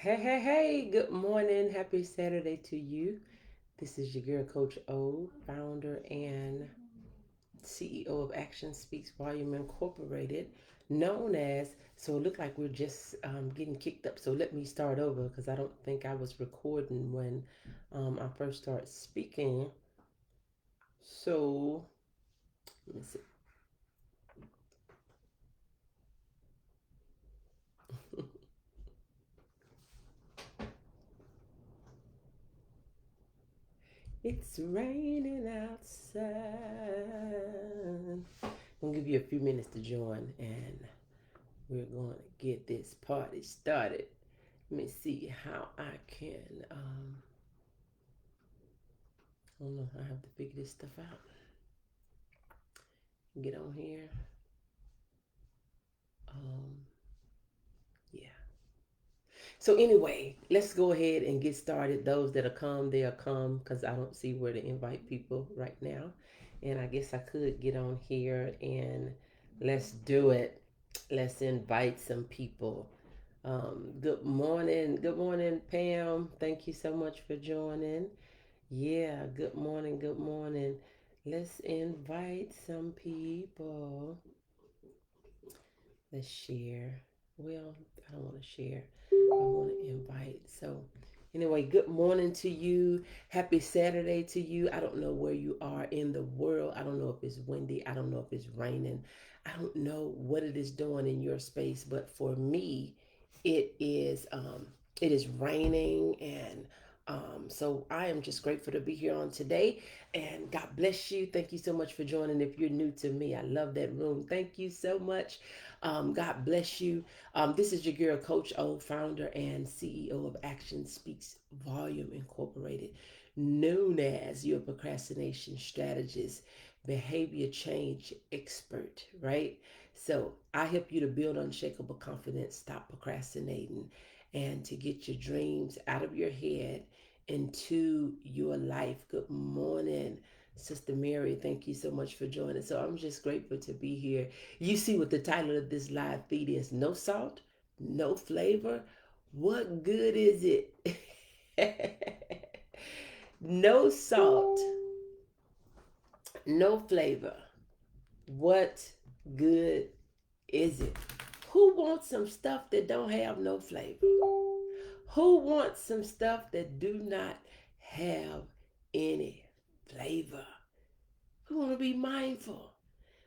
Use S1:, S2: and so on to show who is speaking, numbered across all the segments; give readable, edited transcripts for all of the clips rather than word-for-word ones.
S1: Hey, hey, hey, good morning. Happy Saturday to you. This is your girl, Coach O, founder and CEO of Action Speaks Volume Incorporated, known as, so it looked like we're just getting kicked up. So let me start over because I don't think I was recording when I first started speaking. So let me see. It's raining outside. I'm gonna give you a few minutes to join and we're going to get this party started. Let me see how I can. I don't know. I have to figure this stuff out. Get on here. Um, yeah. So anyway, let's go ahead and get started. Those that are come, they'll come because I don't see where to invite people right now. And I guess I could get on here and let's do it. Let's invite some people. Good morning. Good morning, Pam. Thank you so much for joining. Yeah, good morning, good morning. Let's invite some people. Let's share. Well, I don't want to share. I want to invite. So, anyway, good morning to you. Happy Saturday to you. I don't know where you are in the world. I don't know if it's windy. I don't know if it's raining. I don't know what it is doing in your space, but for me, it is it is raining and so I am just grateful to be here on today and God bless you. Thank you so much for joining. If you're new to me, I love that room. Thank you so much. God bless you. This is your girl, Coach O, founder and CEO of Action Speaks Volume Incorporated, known as your procrastination strategist, behavior change expert, right? So I help you to build unshakable confidence, stop procrastinating, and to get your dreams out of your head into your life. Good morning, Sister Mary. Thank you so much for joining. So I'm just grateful to be here. You see what the title of this live feed is: no salt, no flavor. What good is it? No salt, no flavor. What good is it? Who wants some stuff that don't have no flavor? Who wants some stuff that do not have any flavor? We want to be mindful.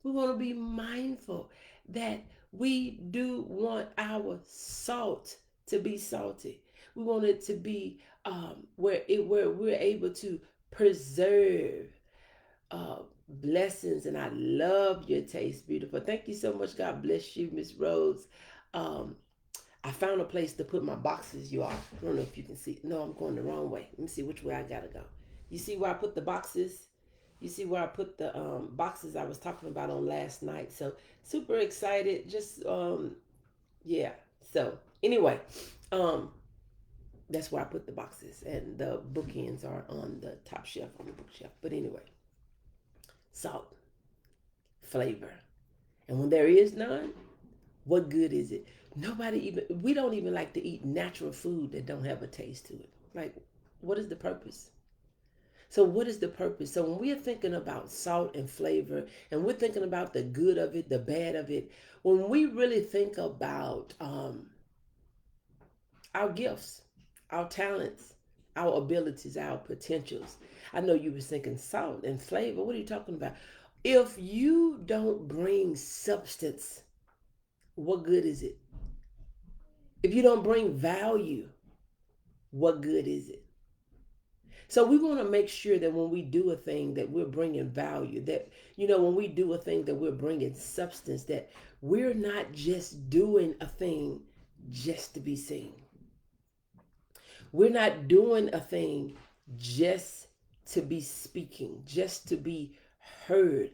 S1: We want to be mindful that we do want our salt to be salty. We want it to be where we're able to preserve blessings. And I love your taste, beautiful. Thank you so much. God bless you, Miss Rose. Um, I found a place to put my boxes, you all. I don't know if you can see. No, I'm going the wrong way. Let me see which way I gotta go. You see where I put the boxes? You see where I put the boxes I was talking about on last night. So super excited. Just yeah. So anyway, um, that's where I put the boxes, and the bookends are on the top shelf on the bookshelf. But anyway, salt, flavor, and when there is none, what good is it? We don't even like to eat natural food that don't have a taste to it. Like, what is the purpose? So, what is the purpose? So, when we're thinking about salt and flavor, and we're thinking about the good of it, the bad of it, when we really think about our gifts, our talents, our abilities, our potentials, I know you were thinking salt and flavor. What are you talking about? If you don't bring substance, what good is it? If you don't bring value, what good is it? So we want to make sure that when we do a thing that we're bringing value, that when we do a thing that we're bringing substance, that we're not just doing a thing just to be seen. We're not doing a thing just to be speaking, just to be heard.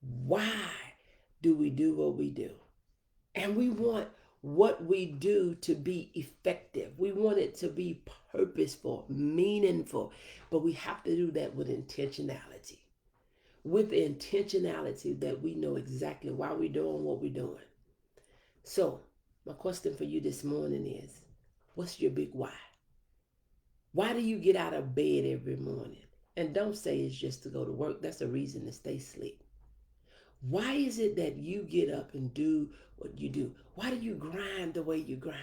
S1: Why do we do what we do? And we want what we do to be effective. We want it to be purposeful, meaningful, but we have to do that with intentionality. With the intentionality that we know exactly why we're doing what we're doing. So, my question for you this morning is, What's your big why? Why do you get out of bed every morning? And don't say it's just to go to work. That's a reason to stay asleep. Why is it that you get up and do what you do? Why do you grind the way you grind?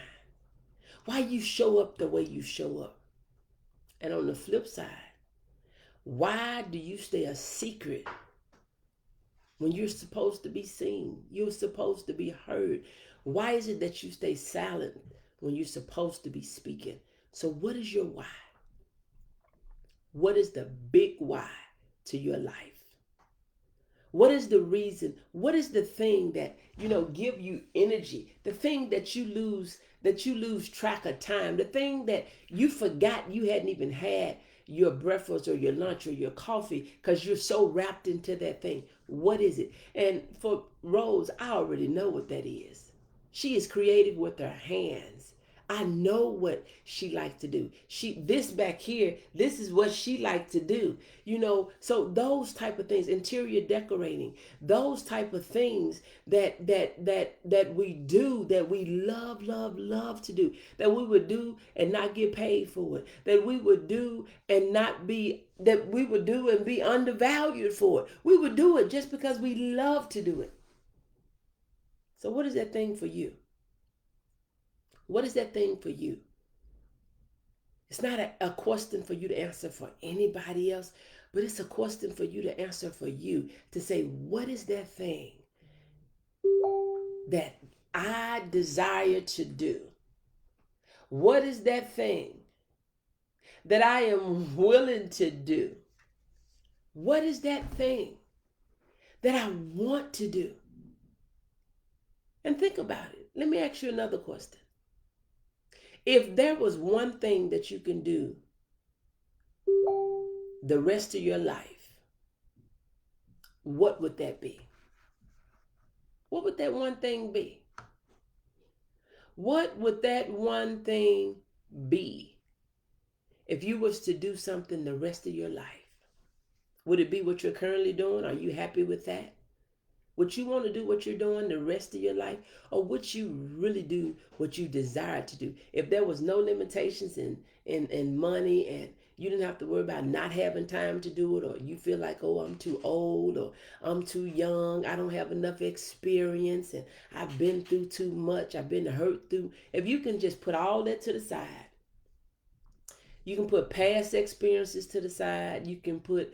S1: Why you show up the way you show up? And on the flip side, why do you stay a secret when you're supposed to be seen? You're supposed to be heard. Why is it that you stay silent when you're supposed to be speaking? So what is your why? What is the big why to your life? What is the reason? What is the thing that, give you energy? The thing that you lose track of time. The thing that you forgot you hadn't even had your breakfast or your lunch or your coffee because you're so wrapped into that thing. What is it? And for Rose, I already know what that is. She is creative with her hands. I know what she likes to do. This back here, this is what she likes to do. So those type of things, interior decorating, those type of things that we do, that we love to do, that we would do and not get paid for it, that we would do and not be, that we would do and be undervalued for it. We would do it just because we love to do it. So what is that thing for you? What is that thing for you? It's not a question for you to answer for anybody else, but it's a question for you to answer for you, to say, what is that thing that I desire to do? What is that thing that I am willing to do? What is that thing that I want to do? And think about it. Let me ask you another question. If there was one thing that you can do the rest of your life, what would that be? What would that one thing be? What would that one thing be if you was to do something the rest of your life? Would it be what you're currently doing? Are you happy with that? Would you want to do what you're doing the rest of your life? Or would you really do what you desire to do? If there was no limitations in money, and you didn't have to worry about not having time to do it, or you feel like, oh, I'm too old, or I'm too young, I don't have enough experience, and I've been through too much, I've been hurt through. If you can just put all that to the side, you can put past experiences to the side, you can put,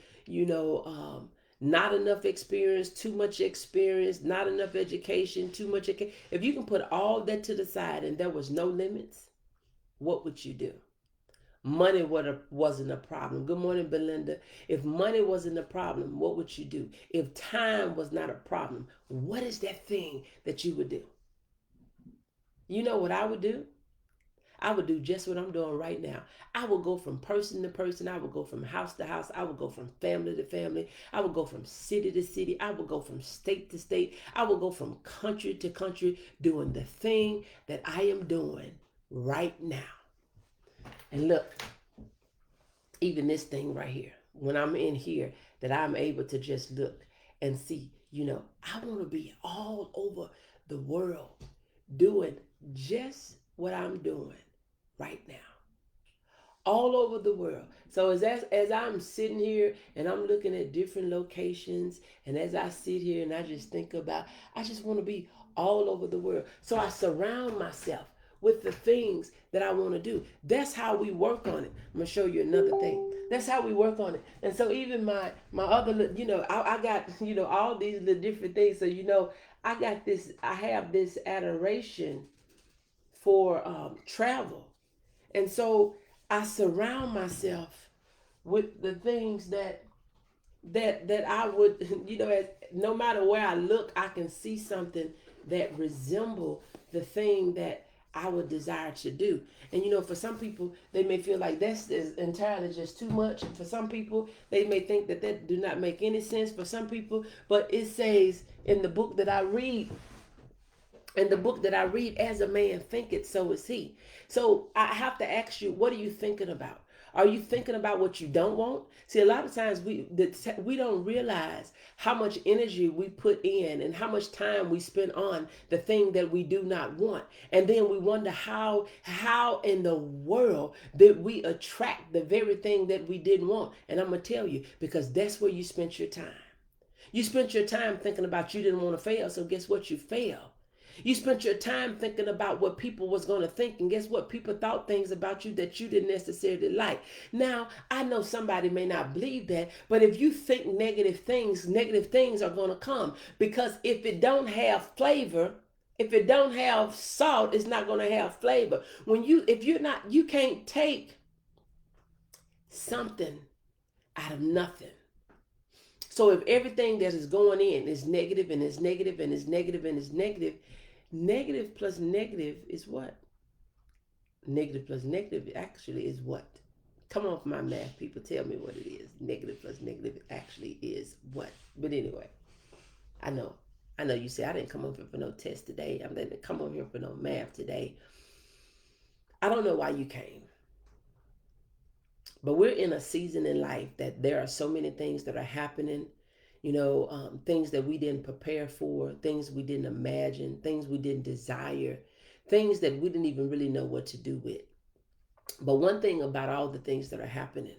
S1: not enough experience, too much experience, not enough education, too much education. If you can put all that to the side and there was no limits, what would you do? Money wasn't a problem. Good morning, Belinda. If money wasn't a problem, what would you do? If time was not a problem, what is that thing that you would do? You know what I would do? I would do just what I'm doing right now. I would go from person to person. I would go from house to house. I would go from family to family. I would go from city to city. I would go from state to state. I would go from country to country, doing the thing that I am doing right now. And look, even this thing right here, when I'm in here, that I'm able to just look and see, I want to be all over the world doing just what I'm doing right now, all over the world. So as I'm sitting here and I'm looking at different locations, and as I sit here and I just think about, I just want to be all over the world. So I surround myself with the things that I want to do. That's how we work on it. I'm gonna show you another thing. That's how we work on it. And so even my other, I got, all these little different things. So I have this adoration for travel. And so I surround myself with the things that I would, no matter where I look, I can see something that resemble the thing that I would desire to do. And for some people, they may feel like that's entirely just too much. For some people, they may think that do not make any sense for some people. But it says in the book that I read, as a man thinketh, so is he. So I have to ask you, what are you thinking about? Are you thinking about what you don't want? See, a lot of times we don't realize how much energy we put in and how much time we spend on the thing that we do not want. And then we wonder how in the world did we attract the very thing that we didn't want? And I'm going to tell you, because that's where you spent your time. You spent your time thinking about you didn't want to fail, so guess what? You failed. You spent your time thinking about what people was going to think, and guess what? People thought things about you that you didn't necessarily like. Now, I know somebody may not believe that, but if you think negative things are going to come, because if it don't have flavor, if it don't have salt, it's not going to have flavor. If you're not, you can't take something out of nothing. So if everything that is going in is negative and is negative and is negative and is negative, negative plus negative is what? Negative plus negative actually is what? Come on, my math people, tell me what it is. Negative plus negative actually is what? But anyway, I know you say I didn't come over here for no test today. I didn't come over here for no math today. I don't know why you came. But we're in a season in life that there are so many things that are happening, things that we didn't prepare for, things we didn't imagine, things we didn't desire, things that we didn't even really know what to do with. But one thing about all the things that are happening,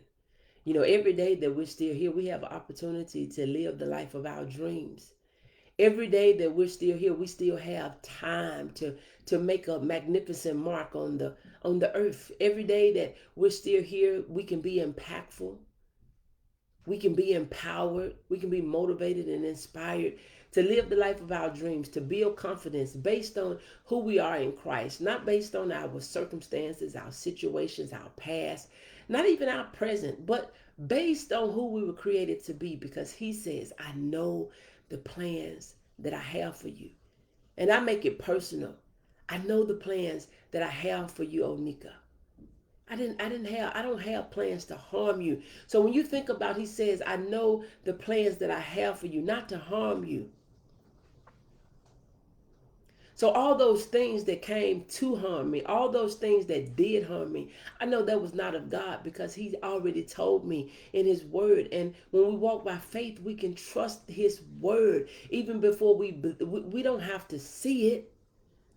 S1: every day that we're still here, we have an opportunity to live the life of our dreams. Every day that we're still here, we still have time to make a magnificent mark on the earth. Every day that we're still here, we can be impactful. We can be empowered. We can be motivated and inspired to live the life of our dreams, to build confidence based on who we are in Christ, not based on our circumstances, our situations, our past, not even our present, but based on who we were created to be, because he says, I know the plans that I have for you. And I make it personal. I know the plans that I have for you, Onika. I don't have plans to harm you. So when you think about, he says, I know the plans that I have for you, not to harm you. So all those things that came to harm me, all those things that did harm me, I know that was not of God, because he already told me in his word. And when we walk by faith, we can trust his word even before we don't have to see it.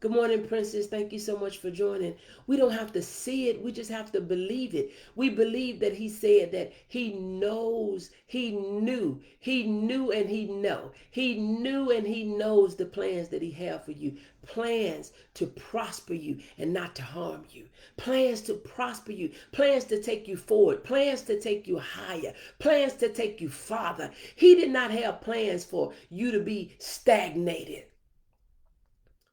S1: Good morning, Princess. Thank you so much for joining. We don't have to see it. We just have to believe it. We believe that he said that he knows, he knew, and he know. He knew and he knows the plans that he have for you. Plans to prosper you and not to harm you. Plans to prosper you. Plans to take you forward. Plans to take you higher. Plans to take you farther. He did not have plans for you to be stagnated,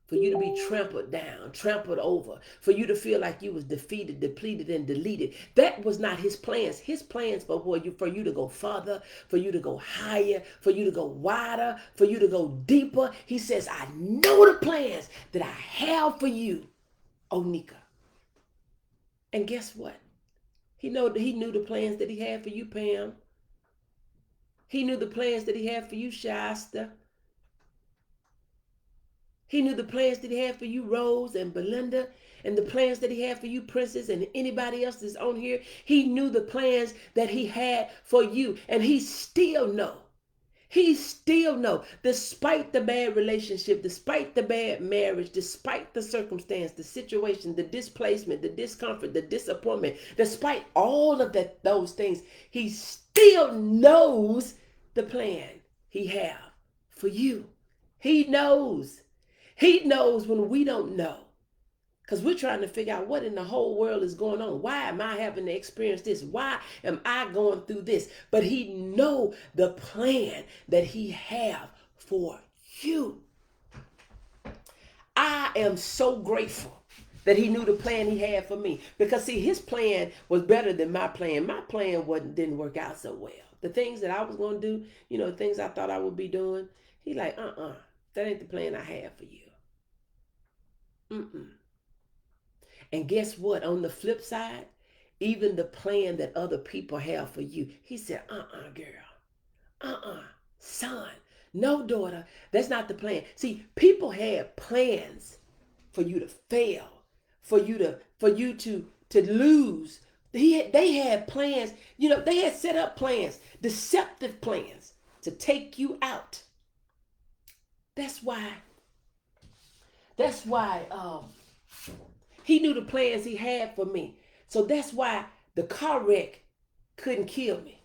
S1: for you to be trampled down, trampled over, for you to feel like you was defeated, depleted, and deleted. That was not his plans. His plans for you to go further, for you to go higher, for you to go wider, for you to go deeper. He says, I know the plans that I have for you, Onika. And guess what? He knew the plans that he had for you, Pam. He knew the plans that he had for you, Shasta. He knew the plans that he had for you, Rose and Belinda, and the plans that he had for you, Princess, and anybody else that's on here. He knew the plans that he had for you, and he still know. He still know, despite the bad relationship, despite the bad marriage, despite the circumstance, the situation, the displacement, the discomfort, the disappointment, despite all of those things, he still knows the plan he have for you. He knows. He knows when we don't know, because we're trying to figure out what in the whole world is going on. Why am I having to experience this? Why am I going through this? But he know the plan that he have for you. I am so grateful that he knew the plan he had for me, because see, his plan was better than my plan. My plan didn't work out so well. The things that I was going to do, the things I thought I would be doing, he like, that ain't the plan I have for you. And guess what? On the flip side, even the plan that other people have for you, he said, girl, son, no, daughter, that's not the plan. See, people had plans for you to fail, for you to lose, They had plans, they had set up plans, deceptive plans to take you out. That's why, that's why he knew the plans he had for me. So that's why the car wreck couldn't kill me.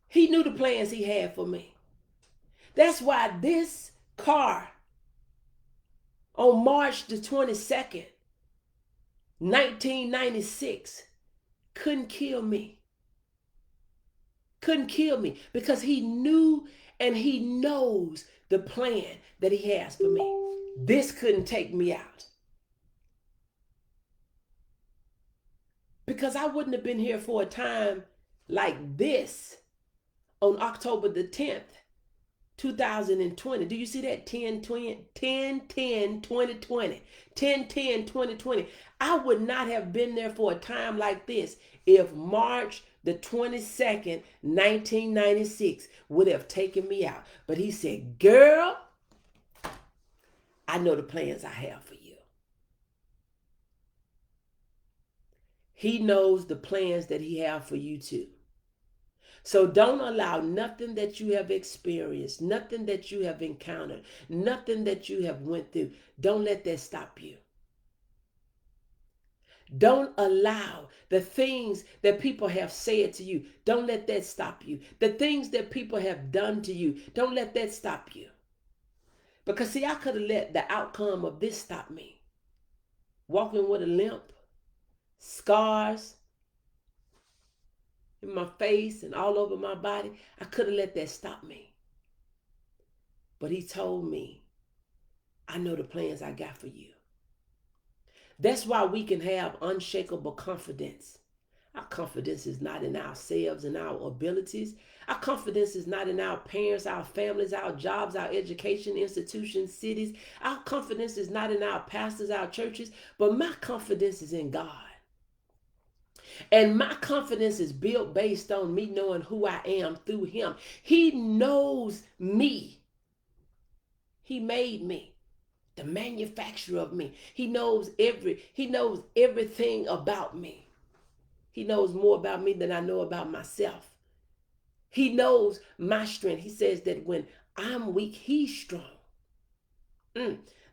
S1: He knew the plans he had for me. That's why this car on March the 22nd, 1996, couldn't kill me. Couldn't kill me because he knew and he knows the plan that he has for me. This couldn't take me out. Because I wouldn't have been here for a time like this on October the 10th, 2020. Do you see that? 10-10-2020. 10-10-2020. I would not have been there for a time like this if March the 22nd, 1996 would have taken me out. But he said, girl, I know the plans I have for you. He knows the plans that he has for you too. So don't allow nothing that you have experienced, nothing that you have encountered, nothing that you have went through. Don't let that stop you. Don't allow the things that people have said to you. Don't let that stop you. The things that people have done to you. Don't let that stop you. Because see, I could have let the outcome of this stop me. Walking with a limp, scars in my face and all over my body. I could have let that stop me. But he told me, I know the plans I got for you. That's why we can have unshakable confidence. Our confidence is not in ourselves and our abilities. Our confidence is not in our parents, our families, our jobs, our education institutions, cities. Our confidence is not in our pastors, our churches, but my confidence is in God. And my confidence is built based on me knowing who I am through him. He knows me. He made me, the manufacturer of me. He knows everything about me. He knows more about me than I know about myself. He knows my strength. He says that when I'm weak, he's strong.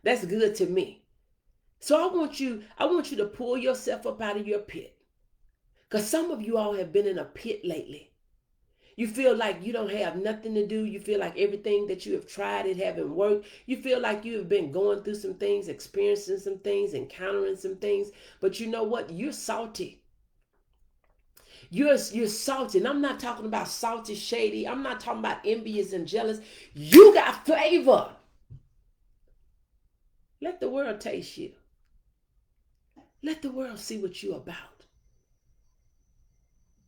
S1: That's good to me. So I want you to pull yourself up out of your pit. Because some of you all have been in a pit lately. You feel like you don't have nothing to do. You feel like everything that you have tried, it haven't worked. You feel like you have been going through some things, experiencing some things, encountering some things. But you know what? You're salty. You're salty. And I'm not talking about salty, shady. I'm not talking about envious and jealous. You got flavor. Let the world taste you. Let the world see what you're about.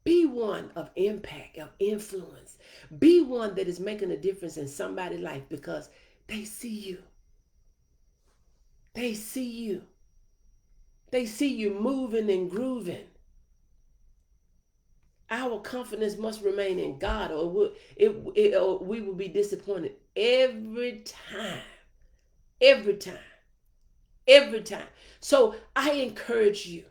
S1: Be one of impact, of influence. Be one that is making a difference in somebody's life because they see you. They see you. They see you moving and grooving. Our confidence must remain in God or we will be disappointed every time. Every time. Every time. So I encourage you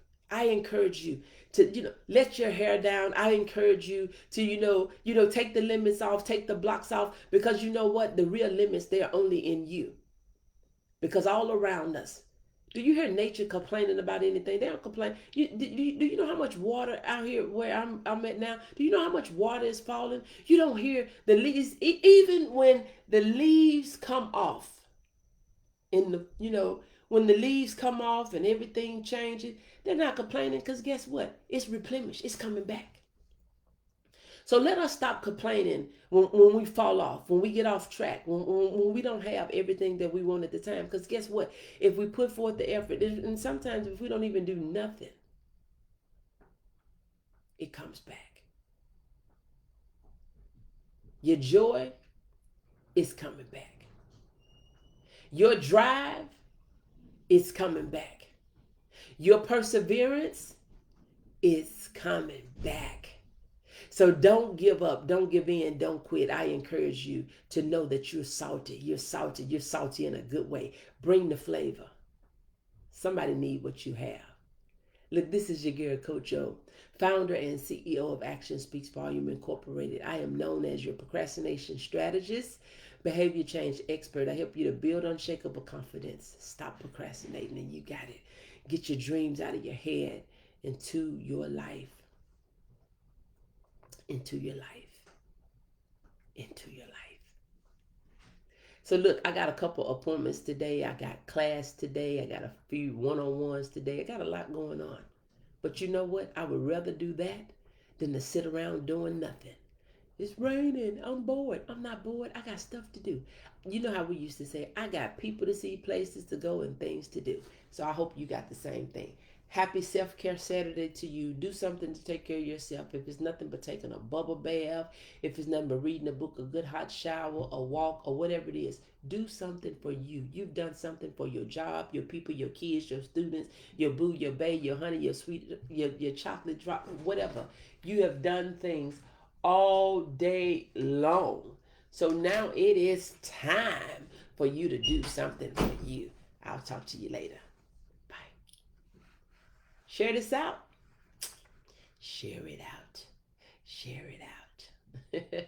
S1: to, let your hair down. I encourage you to, take the limits off, take the blocks off, because you know what? The real limits, they're only in you. Because all around us, do you hear nature complaining about anything? They don't complain. Do you know how much water out here where I'm at now? Do you know how much water is falling? You don't hear the leaves, even when the leaves come off, when the leaves come off and everything changes, they're not complaining because guess what? It's replenished. It's coming back. So let us stop complaining when we fall off, when we get off track, when we don't have everything that we want at the time. Because guess what? If we put forth the effort, and sometimes if we don't even do nothing, it comes back. Your joy is coming back. Your drive is coming back. Your perseverance is coming back. So don't give up, don't give in, don't quit. I encourage you to know that you're salty. You're salty. You're salty in a good way. Bring the flavor. Somebody need what you have. Look, this is your girl, Coach O, founder and CEO of Action Speaks Volume Incorporated. I am known as your procrastination strategist, behavior change expert. I help you to build unshakable confidence. Stop procrastinating, and you got it. Get your dreams out of your head into your life, into your life, into your life. So look, I got a couple appointments today. I got class today. I got a few one-on-ones today. I got a lot going on. But you know what? I would rather do that than to sit around doing nothing. It's raining. I'm bored. I'm not bored. I got stuff to do. You know how we used to say, I got people to see, places to go, and things to do. So I hope you got the same thing. Happy Self Care Saturday to you. Do something to take care of yourself. If it's nothing but taking a bubble bath, if it's nothing but reading a book, a good hot shower, a walk, or whatever it is, do something for you. You've done something for your job, your people, your kids, your students, your boo, your bae, your honey, your sweet, your chocolate drop, whatever. You have done things all day long. So now it is time for you to do something for you. I'll talk to you later. Bye. Share this out. Share it out. Share it out.